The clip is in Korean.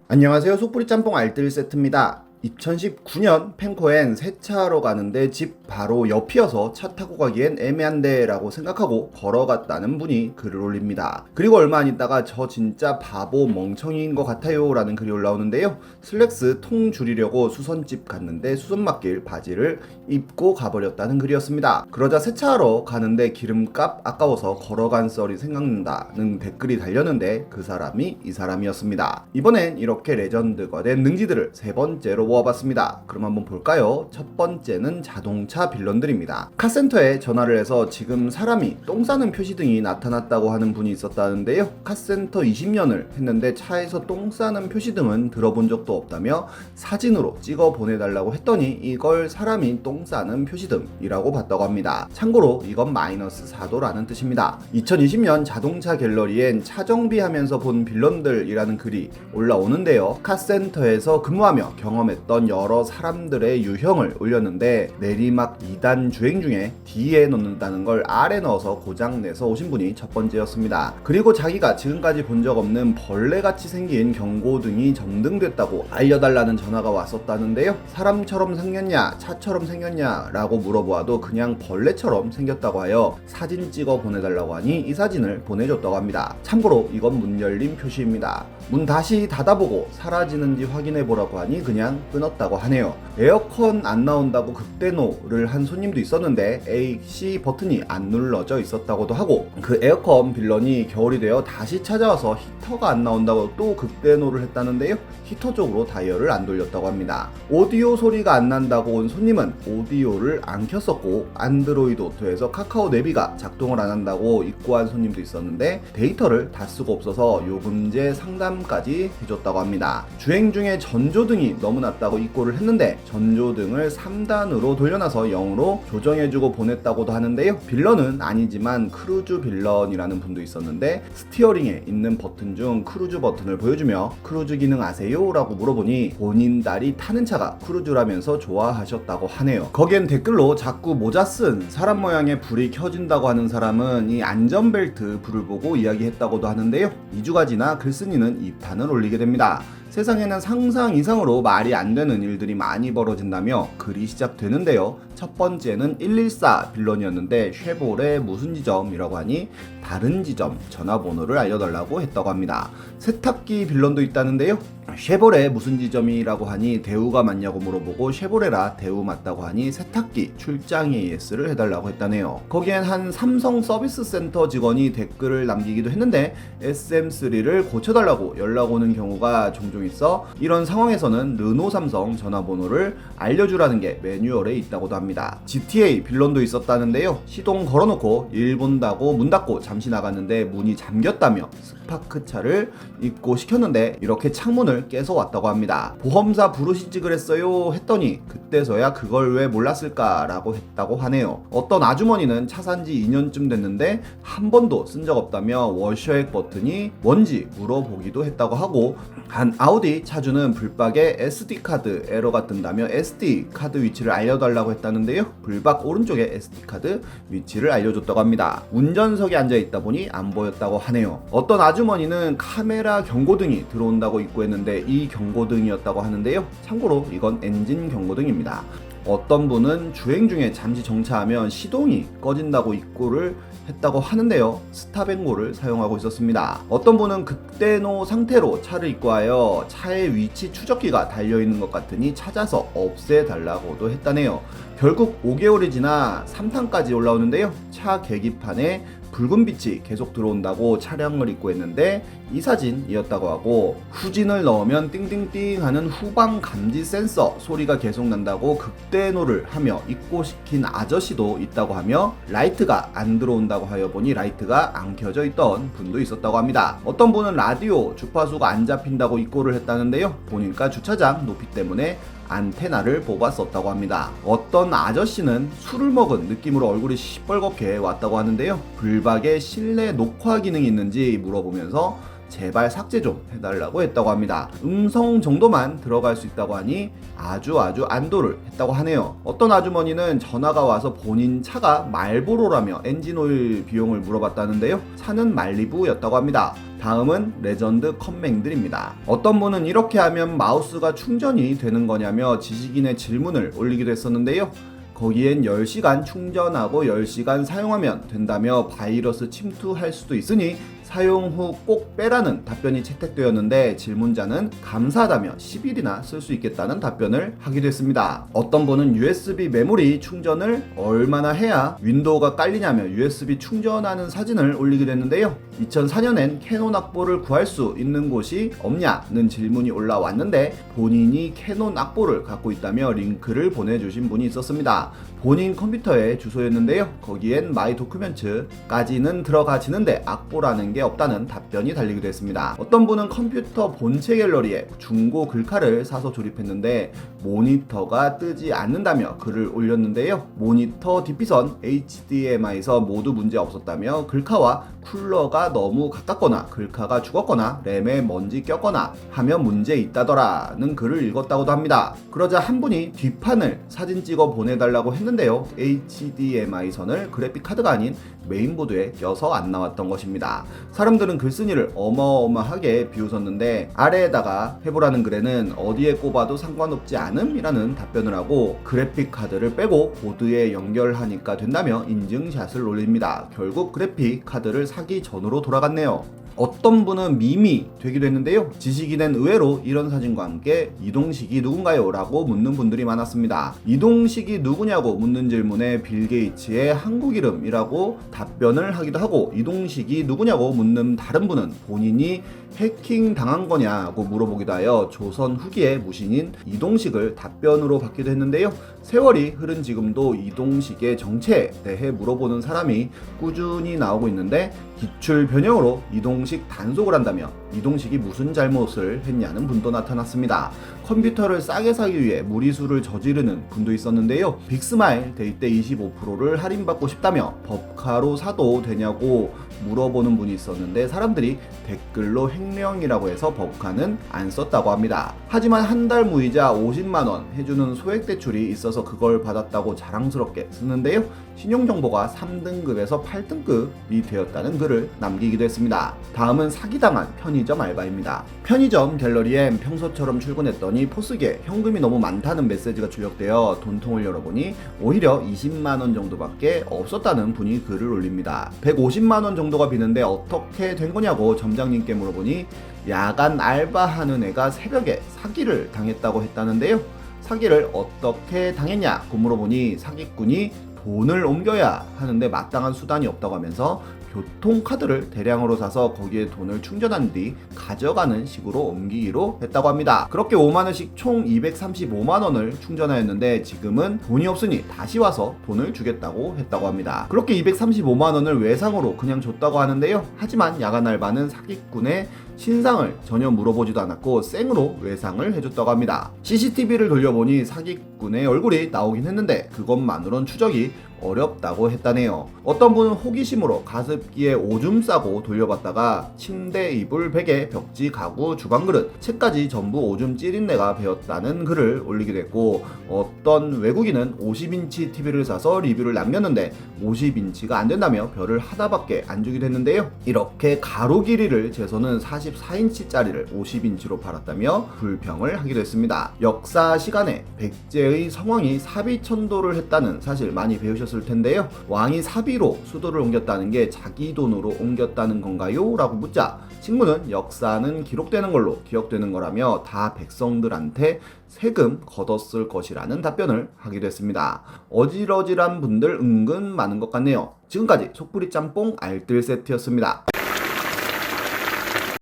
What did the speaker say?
안녕하세요. 속풀이 짬뽕 알뜰 세트입니다. 2019년 펜코엔 세차하러 가는데 집 바로 옆이어서 차 타고 가기엔 애매한데 라고 생각하고 걸어갔다는 분이 글을 올립니다. 그리고 얼마 안 있다가 저 진짜 바보 멍청이인 것 같아요 라는 글이 올라오는데요. 슬랙스 통 줄이려고 수선집 갔는데 수선맞길 바지를 입고 가버렸다는 글이었습니다. 그러자 세차하러 가는데 기름값 아까워서 걸어간 썰이 생각난다는 댓글이 달렸는데 그 사람이 이 사람이었습니다. 이번엔 이렇게 레전드가 된 능지들을 세 번째로 모아봤습니다. 그럼 한번 볼까요? 첫 번째는 자동차 빌런들입니다. 카센터에 전화를 해서 지금 사람이 똥 싸는 표시등이 나타났다고 하는 분이 있었다는데요. 카센터 20년을 했는데 차에서 똥 싸는 표시등은 들어본 적도 없다며 사진으로 찍어 보내달라고 했더니 이걸 사람이 똥 싸는 표시등이라고 봤다고 합니다. 참고로 이건 마이너스 4도라는 뜻입니다. 2020년 자동차 갤러리엔 차 정비하면서 본 빌런들이라는 글이 올라오는데요. 카센터에서 근무하며 경험했던 여러 사람들의 유형을 올렸는데 내리막 2단 주행 중에 D에 넣는다는 걸 R에 넣어서 고장내서 오신 분이 첫 번째였습니다. 그리고 자기가 지금까지 본 적 없는 벌레같이 생긴 경고등이 점등됐다고 알려달라는 전화가 왔었다는데요. 사람처럼 생겼냐 차처럼 생겼냐 라고 물어보아도 그냥 벌레처럼 생겼다고 하여 사진 찍어 보내달라고 하니 이 사진을 보내줬다고 합니다. 참고로 이건 문 열린 표시입니다. 문 다시 닫아보고 사라지는지 확인해보라고 하니 그냥 끊었다고 하네요. 에어컨 안 나온다고 극대노를 한 손님도 있었는데 A, C 버튼이 안 눌러져 있었다고도 하고 그 에어컨 빌런이 겨울이 되어 다시 찾아와서 히터가 안 나온다고 또 극대노를 했다는데요. 히터 쪽으로 다이얼을 안 돌렸다고 합니다. 오디오 소리가 안 난다고 온 손님은 오디오를 안 켰었고 안드로이드 오토에서 카카오 내비가 작동을 안 한다고 입고한 손님도 있었는데 데이터를 다 쓰고 없어서 요금제 상담까지 해줬다고 합니다. 주행 중에 전조등이 너무 낮다고 입고를 했는데 전조등을 3단으로 돌려놔서 0으로 조정해주고 보냈다고도 하는데요. 빌런은 아니지만 크루즈 빌런이라는 분도 있었는데 스티어링에 있는 버튼 중 크루즈 버튼을 보여주며 크루즈 기능 아세요? 라고 물어보니 본인 딸이 타는 차가 크루즈라면서 좋아하셨다고 하네요. 거기엔 댓글로 자꾸 모자 쓴 사람 모양의 불이 켜진다고 하는 사람은 이 안전벨트 불을 보고 이야기했다고도 하는데요. 2주가 지나 글쓴이는 2탄을 올리게 됩니다. 세상에는 상상 이상으로 말이 안 되는 일들이 많이 벌어진다며 글이 시작되는데요. 첫 번째는 114 빌런이었는데 쉐보레 무슨 지점이라고 하니 다른 지점 전화번호를 알려달라고 했다고 합니다. 세탁기 빌런도 있다는데요. 쉐보레 무슨 지점이라고 하니 대우가 맞냐고 물어보고 쉐보레라 대우 맞다고 하니 세탁기 출장 AS를 해달라고 했다네요. 거기엔 한 삼성 서비스 센터 직원이 댓글을 남기기도 했는데 SM3를 고쳐달라고 연락 오는 경우가 종종 있어 이런 상황에서는 르노 삼성 전화번호를 알려주라는 게 매뉴얼에 있다고도 합니다. GTA 빌런도 있었다는데요. 시동 걸어놓고 일 본다고 문 닫고 잠시 나갔는데 문이 잠겼다며 스파크차를 입고시켰는데 이렇게 창문을 깨서 왔다고 합니다. 보험사 부르시지 그랬어요 했더니 그때서야 그걸 왜 몰랐을까 라고 했다고 하네요. 어떤 아주머니는 차 산지 2년쯤 됐는데 한 번도 쓴 적 없다며 워셔액 버튼이 뭔지 물어보기도 했다고 하고 한 아우디 차주는 불박에 SD카드 에러가 뜬다며 SD카드 위치를 알려달라고 했다는데요. 불박 오른쪽에 SD카드 위치를 알려줬다고 합니다. 운전석에 앉아있다 보니 안 보였다고 하네요. 어떤 아주머니는 카메라 경고등이 들어온다고 입고했는데 이 경고등이었다고 하는데요. 참고로 이건 엔진 경고등입니다. 어떤 분은 주행 중에 잠시 정차하면 시동이 꺼진다고 입고를 했다고 하는데요. 스탑앤고를 사용하고 있었습니다. 어떤 분은 극대노 상태로 차를 입고하여 차의 위치 추적기가 달려있는 것 같으니 찾아서 없애달라고도 했다네요. 결국 5개월이 지나 3탄까지 올라오는데요. 차 계기판에 붉은 빛이 계속 들어온다고 차량을 입고했는데 이 사진이었다고 하고 후진을 넣으면 띵띵띵 하는 후방 감지 센서 소리가 계속 난다고 극대노를 하며 입고시킨 아저씨도 있다고 하며 라이트가 안 들어온다고 하여 보니 라이트가 안 켜져 있던 분도 있었다고 합니다. 어떤 분은 라디오 주파수가 안 잡힌다고 입고를 했다는데요. 보니까 주차장 높이 때문에 안테나를 뽑았었다고 합니다. 어떤 아저씨는 술을 먹은 느낌으로 얼굴이 시뻘겋게 왔다고 하는데요. 불박에 실내 녹화 기능이 있는지 물어보면서 제발 삭제 좀 해달라고 했다고 합니다. 음성 정도만 들어갈 수 있다고 하니 아주 안도를 했다고 하네요. 어떤 아주머니는 전화가 와서 본인 차가 말보로라며 엔진오일 비용을 물어봤다는데요. 차는 말리부였다고 합니다. 다음은 레전드 컴맹들입니다. 어떤 분은 이렇게 하면 마우스가 충전이 되는 거냐며 지식인의 질문을 올리기도 했었는데요. 거기엔 10시간 충전하고 10시간 사용하면 된다며 바이러스 침투할 수도 있으니 사용 후 꼭 빼라는 답변이 채택되었는데 질문자는 감사하다며 10일이나 쓸 수 있겠다는 답변을 하기도 했습니다. 어떤 분은 USB 메모리 충전을 얼마나 해야 윈도우가 깔리냐며 USB 충전하는 사진을 올리기도 했는데요. 2004년엔 캐논 악보를 구할 수 있는 곳이 없냐는 질문이 올라왔는데 본인이 캐논 악보를 갖고 있다며 링크를 보내주신 분이 있었습니다. 본인 컴퓨터의 주소였는데요. 거기엔 마이 도큐멘츠까지는 들어가지는데 악보라는 게 없다는 답변이 달리기도 했습니다. 어떤 분은 컴퓨터 본체 갤러리에 중고 글카를 사서 조립했는데 모니터가 뜨지 않는다며 글을 올렸는데요. 모니터 DP선 HDMI에서 모두 문제 없었다며 글카와 쿨러가 너무 가깝거나 글카가 죽었거나 램에 먼지 꼈거나 하면 문제 있다더라는 글을 읽었다고도 합니다. 그러자 한 분이 뒷판을 사진 찍어 보내달라고 했는데요. HDMI 선을 그래픽 카드가 아닌 메인보드에 껴서 안 나왔던 것입니다. 사람들은 글쓴이를 어마어마하게 비웃었는데 아래에다가 해보라는 글에는 어디에 꼽아도 상관없지 않음이라는 답변을 하고 그래픽 카드를 빼고 보드에 연결하니까 된다며 인증샷을 올립니다. 결국 그래픽 카드를 사기 전으로 돌아갔네요. 어떤 분은 밈이 되기도 했는데요. 지식인은 의외로 이런 사진과 함께 이동식이 누군가요? 라고 묻는 분들이 많았습니다. 이동식이 누구냐고 묻는 질문에 빌 게이츠의 한국 이름이라고 답변을 하기도 하고 이동식이 누구냐고 묻는 다른 분은 본인이 해킹 당한 거냐고 물어보기도 하여 조선 후기의 무신인 이동식을 답변으로 받기도 했는데요. 세월이 흐른 지금도 이동식의 정체에 대해 물어보는 사람이 꾸준히 나오고 있는데 기출 변형으로 이동식 단속을 한다며 이동식이 무슨 잘못을 했냐는 분도 나타났습니다. 컴퓨터를 싸게 사기 위해 무리수를 저지르는 분도 있었는데요. 빅스마일 데이 때 25%를 할인받고 싶다며 법카로 사도 되냐고 물어보는 분이 있었는데 사람들이 댓글로 횡령이라고 해서 법카는 안 썼다고 합니다. 하지만 한 달 무이자 50만원 해주는 소액대출이 있어서 그걸 받았다고 자랑스럽게 쓰는데요. 신용정보가 3등급에서 8등급이 되었다는 글을 남기기도 했습니다. 다음은 사기당한 편의점 알바입니다. 편의점 갤러리엔 평소처럼 출근했더니 포스기에 현금이 너무 많다는 메시지가 출력되어 돈통을 열어보니 오히려 20만원 정도밖에 없었다는 분이 글을 올립니다. 150만원 정도가 비는데 어떻게 된 거냐고 점장님께 물어보니 야간 알바하는 애가 새벽에 사기를 당했다고 했다는데요. 사기를 어떻게 당했냐고 물어보니 사기꾼이 돈을 옮겨야 하는데 마땅한 수단이 없다고 하면서 교통카드를 대량으로 사서 거기에 돈을 충전한 뒤 가져가는 식으로 옮기기로 했다고 합니다. 그렇게 5만원씩 총 235만원을 충전하였는데 지금은 돈이 없으니 다시 와서 돈을 주겠다고 했다고 합니다. 그렇게 235만원을 외상으로 그냥 줬다고 하는데요. 하지만 야간 알바는 사기꾼의 신상을 전혀 물어보지도 않았고 생으로 외상을 해줬다고 합니다. CCTV를 돌려보니 사기꾼의 얼굴이 나오긴 했는데 그것만으론 추적이 어렵다고 했다네요. 어떤 분은 호기심으로 가습기에 오줌 싸고 돌려봤다가 침대, 이불, 베개, 벽지, 가구, 주방 그릇, 책까지 전부 오줌 찌린내가 배었다는 글을 올리기도 했고 어떤 외국인은 50인치 TV를 사서 리뷰를 남겼는데 50인치가 안 된다며 별을 하나밖에 안 주기도 했는데요. 이렇게 가로 길이를 재서는 44인치짜리를 50인치로 팔았다며 불평을 하기도 했습니다. 역사 시간에 백제의 성왕이 사비천도를 했다는 사실 많이 배우셨을 텐데요. 왕이 사비로 수도를 옮겼다는 게 자기 돈으로 옮겼다는 건가요? 라고 묻자 친구는 역사는 기록되는 걸로 기억되는 거라며 다 백성들한테 세금 걷었을 것이라는 답변을 하기도 했습니다. 어질어질한 분들 은근 많은 것 같네요. 지금까지 속풀이 짬뽕 알뜰 세트였습니다.